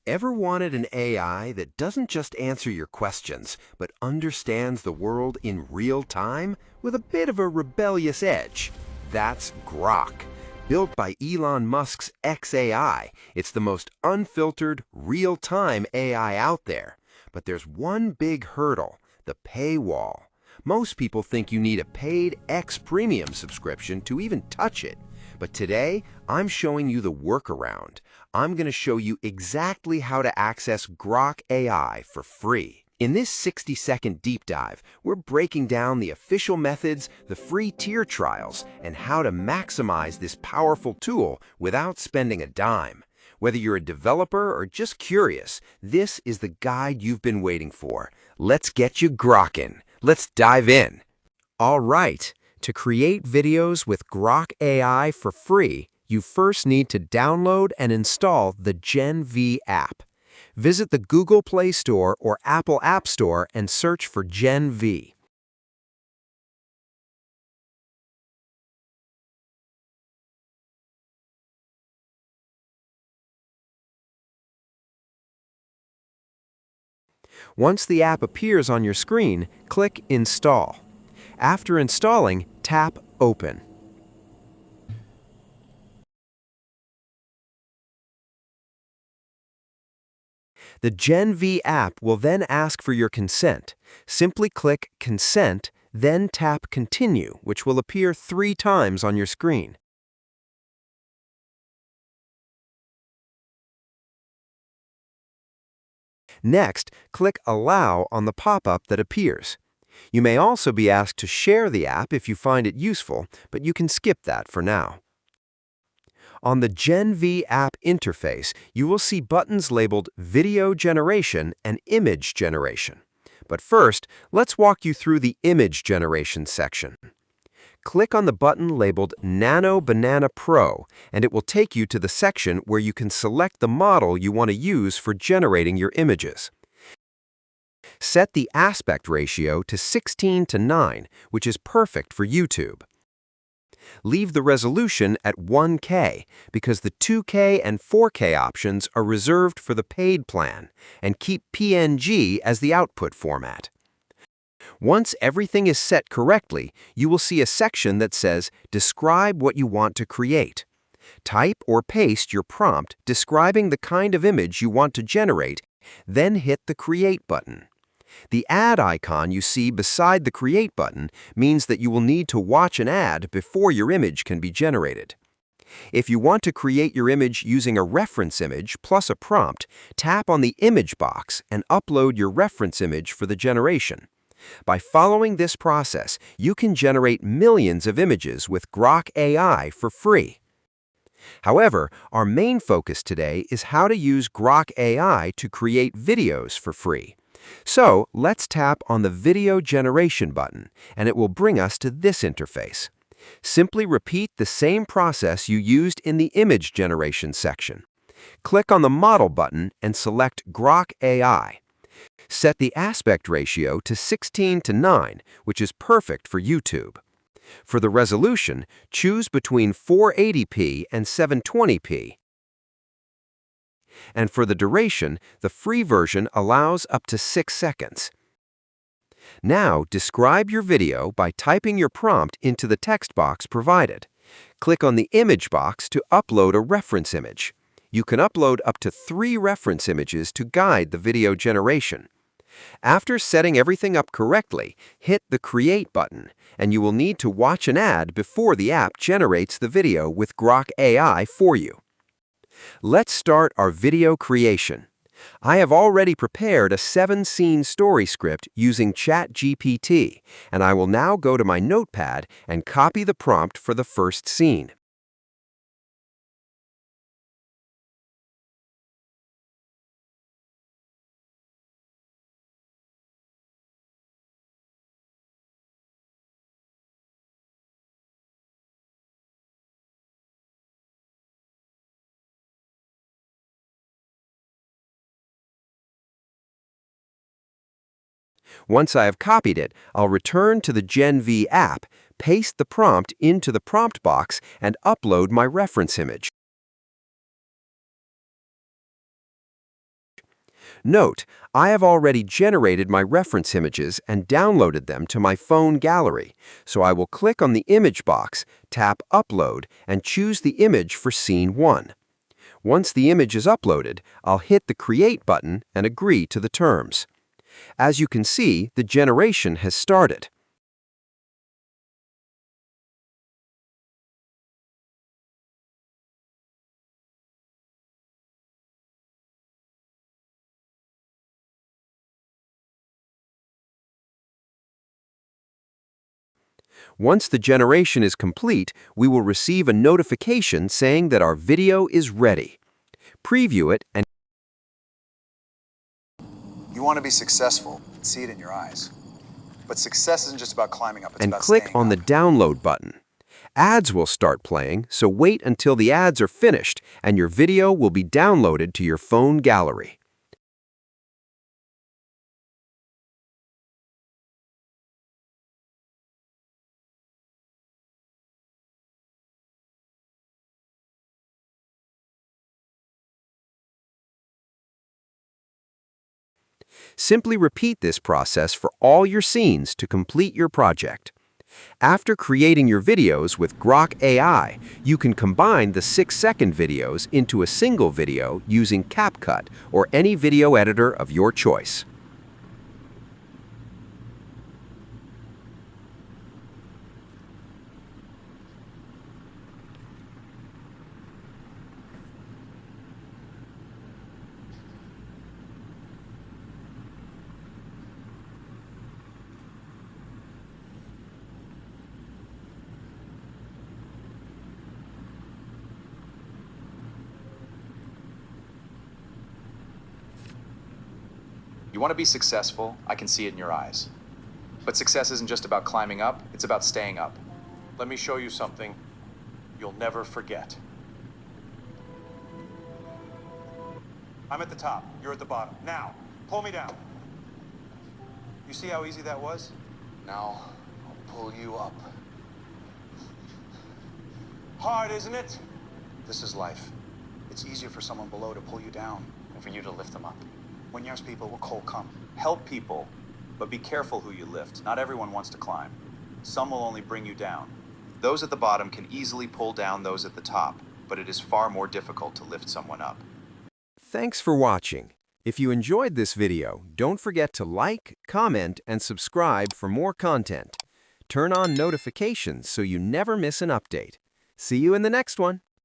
Ever wanted an AI that doesn't just answer your questions, but understands the world in real time with a bit of a rebellious edge? That's Grok. Built by Elon Musk's XAI, it's the most unfiltered, real-time AI out there. But there's one big hurdle, the paywall. Most people think you need a paid X Premium subscription to even touch it. But today, I'm showing you the workaround. I'm going to show you exactly how to access Grok AI for free. In this 60-second deep dive, we're breaking down the official methods, the free tier trials, and how to maximize this powerful tool without spending a dime. Whether you're a developer or just curious, this is the guide you've been waiting for. Let's get you grokking. Let's dive in. All right. To create videos with Grok AI for free, you first need to download and install the GenV app. Visit the Google Play Store or Apple App Store and search for GenV. Once the app appears on your screen, click Install. After installing, tap Open. The GenV app will then ask for your consent. Simply click Consent, then tap Continue, which will appear 3 times on your screen. Next, click Allow on the pop-up that appears. You may also be asked to share the app if you find it useful, but you can skip that for now. On the GenV app interface, you will see buttons labeled Video Generation and Image Generation. But first, let's walk you through the Image Generation section. Click on the button labeled Nano Banana Pro, and it will take you to the section where you can select the model you want to use for generating your images. Set the aspect ratio to 16:9, which is perfect for YouTube. Leave the resolution at 1K because the 2K and 4K options are reserved for the paid plan, and keep PNG as the output format. Once everything is set correctly, you will see a section that says Describe what you want to create. Type or paste your prompt describing the kind of image you want to generate, then hit the Create button. The ad icon you see beside the Create button means that you will need to watch an ad before your image can be generated. If you want to create your image using a reference image plus a prompt, tap on the image box and upload your reference image for the generation. By following this process, you can generate millions of images with Grok AI for free. However, our main focus today is how to use Grok AI to create videos for free. So, let's tap on the Video Generation button, and it will bring us to this interface. Simply repeat the same process you used in the Image Generation section. Click on the Model button and select Grok AI. Set the aspect ratio to 16:9, which is perfect for YouTube. For the resolution, choose between 480p and 720p. And for the duration, the free version allows up to 6 seconds. Now, describe your video by typing your prompt into the text box provided. Click on the image box to upload a reference image. You can upload up to 3 reference images to guide the video generation. After setting everything up correctly, hit the Create button, and you will need to watch an ad before the app generates the video with Grok AI for you. Let's start our video creation. I have already prepared a 7-scene story script using ChatGPT, and I will now go to my notepad and copy the prompt for the first scene. Once I have copied it, I'll return to the GenV app, paste the prompt into the prompt box, and upload my reference image. Note, I have already generated my reference images and downloaded them to my phone gallery, so I will click on the image box, tap Upload, and choose the image for Scene 1. Once the image is uploaded, I'll hit the Create button and agree to the terms. As you can see, the generation has started. Once the generation is complete, we will receive a notification saying that our video is ready. Preview it and You want to be successful, see it in your eyes. But success isn't just about climbing up, it's about click staying on up. the Download button. Ads will start playing, so wait until the ads are finished and your video will be downloaded to your phone gallery. Simply repeat this process for all your scenes to complete your project. After creating your videos with Grok AI, you can combine the 6-second videos into a single video using CapCut or any video editor of your choice. You want to be successful, I can see it in your eyes. But success isn't just about climbing up, it's about staying up. Let me show you something you'll never forget. I'm at the top, you're at the bottom. Now, pull me down. You see how easy that was? Now, I'll pull you up. Hard, isn't it? This is life. It's easier for someone below to pull you down than for you to lift them up. When yours people will cold come. Help people, but be careful who you lift. Not everyone wants to climb. Some will only bring you down. Those at the bottom can easily pull down those at the top, but it is far more difficult to lift someone up. Thanks for watching. If you enjoyed this video, don't forget to like, comment, and subscribe for more content. Turn on notifications so you never miss an update. See you in the next one.